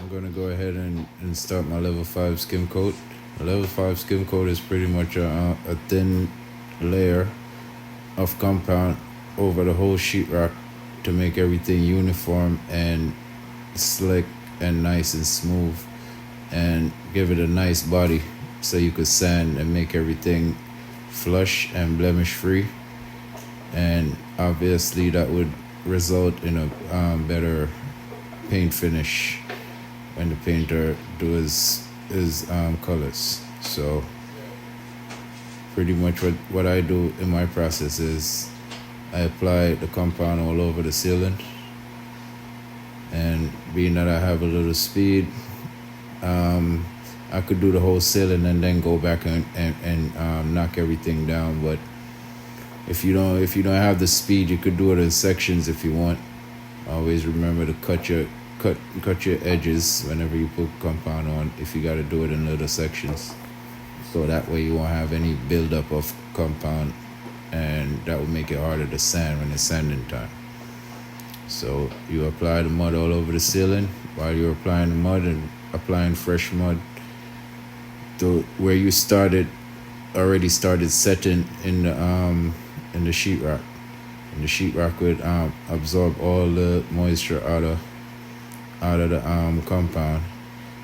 I'm going to go ahead and start my level 5 skim coat. The level 5 skim coat is pretty much a thin layer of compound over the whole sheetrock to make everything uniform and slick and nice and smooth and give it a nice body so you could sand and make everything flush and blemish free, and obviously that would result in a better paint finish when the painter do his colors. So pretty much what I do in my process is I apply the compound all over the ceiling, and being that I have a little speed, I could do the whole ceiling and then go back and knock everything down. But if you don't have the speed, you could do it in sections if you want. Always remember to cut your edges whenever you put compound on, if you got to do it in little sections, so that way you won't have any buildup of compound, and that will make it harder to sand when it's sanding time. So you apply the mud all over the ceiling. While you're applying the mud and applying fresh mud to where you already started setting in the sheetrock. And the sheetrock would absorb all the moisture out of the compound.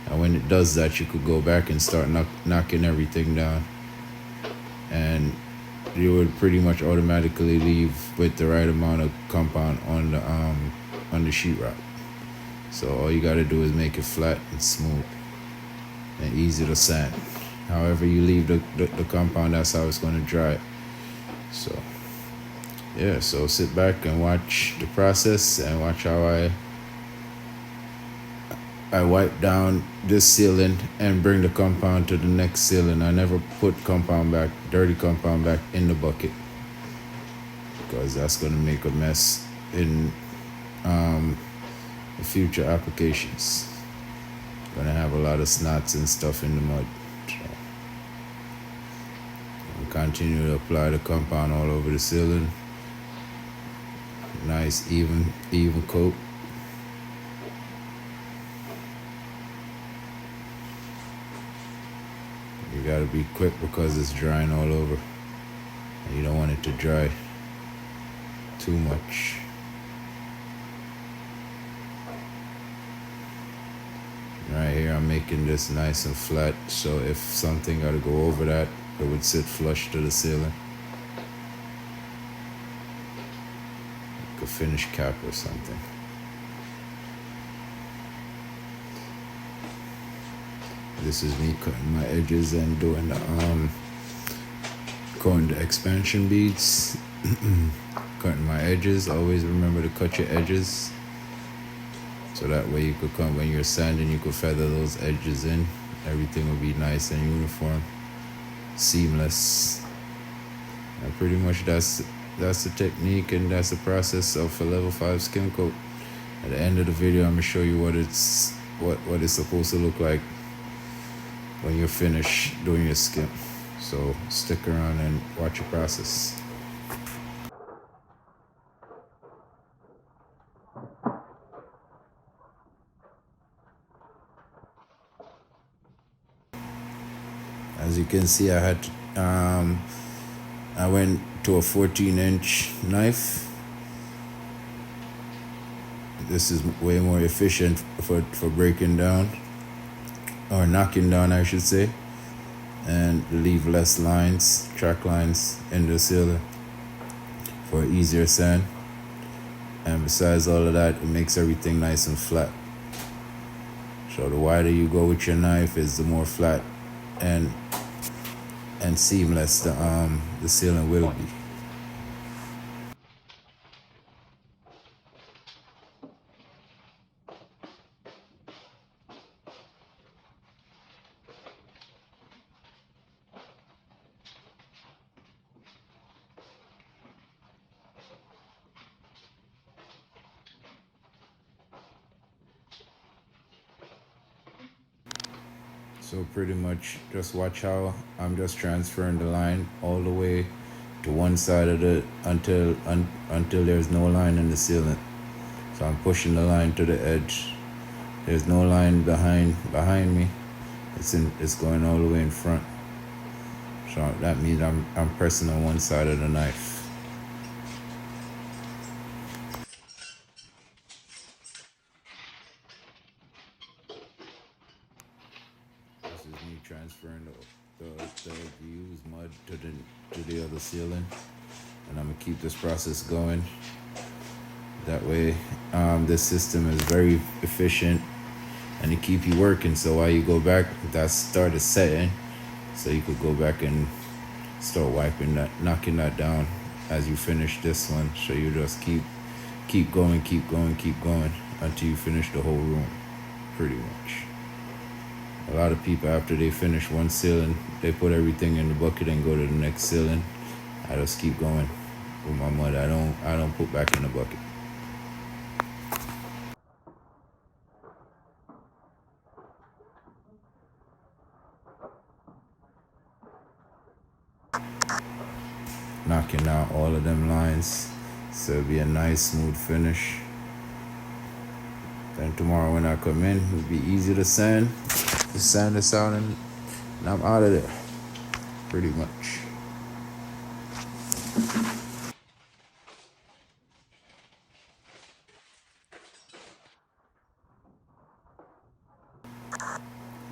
And when it does that, you could go back and start knocking everything down, and you would pretty much automatically leave with the right amount of compound on the sheetrock. So all you got to do is make it flat and smooth and easy to sand. However you leave the compound, that's how it's going to dry. So yeah, so sit back and watch the process and watch how I wipe down this ceiling and bring the compound to the next ceiling. I never put dirty compound back in the bucket, because that's going to make a mess in the future applications. Going to have a lot of snots and stuff in the mud. So I'll continue to apply the compound all over the ceiling. Nice even coat. You gotta be quick because it's drying all over, and you don't want it to dry too much. Right here I'm making this nice and flat, so if something gotta go over that, it would sit flush to the ceiling. Like a finish cap or something. This is me cutting my edges and doing the expansion beads. Cutting my edges. Always remember to cut your edges, so that way you could come when you're sanding, you could feather those edges in. Everything will be nice and uniform, seamless. And pretty much that's the technique, and that's the process of a level 5 skim coat. At the end of the video, I'm gonna show you what it's supposed to look like when you're finished doing your skim. So stick around and watch the process. As you can see, I went to a 14-inch knife. This is way more efficient for breaking down, or knocking down, I should say, and leave less lines, track lines in the ceiling for easier sand. And besides all of that, it makes everything nice and flat. So the wider you go with your knife is the more flat and seamless the ceiling will be. So pretty much just watch how I'm just transferring the line all the way to one side of the until there's no line in the ceiling. So I'm pushing the line to the edge, There's no line behind me. It's going all the way in front. So that means I'm pressing on one side of the knife. This is me transferring the used mud to the other ceiling, and I'm gonna keep this process going. That way, this system is very efficient and it keep you working. So while you go back, that started setting, so you could go back and start wiping that, knocking that down as you finish this one. So you just keep going until you finish the whole room, pretty much. A lot of people, after they finish one ceiling, they put everything in the bucket and go to the next ceiling. I just keep going with my mud. I don't put back in the bucket. Knocking out all of them lines, so it'll be a nice smooth finish. Then tomorrow when I come in, it'll be easy to sand. Just sand this out and I'm out of there, pretty much.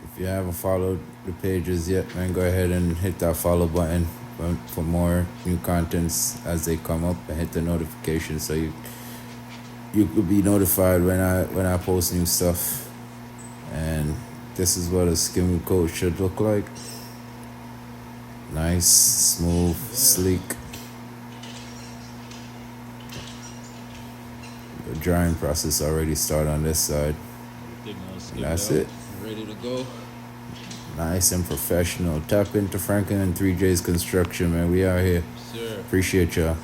If you haven't followed the pages yet, man, go ahead and hit that follow button for more new contents as they come up, and hit the notification so you could be notified when I post new stuff. And this is what a skimmed coat should look like. Nice, smooth, sleek. The drying process already started on this side. And that's it. Ready to go. Nice and professional. Tap into Franklin and 3J's Construction, man. We out here. Sure. Appreciate y'all.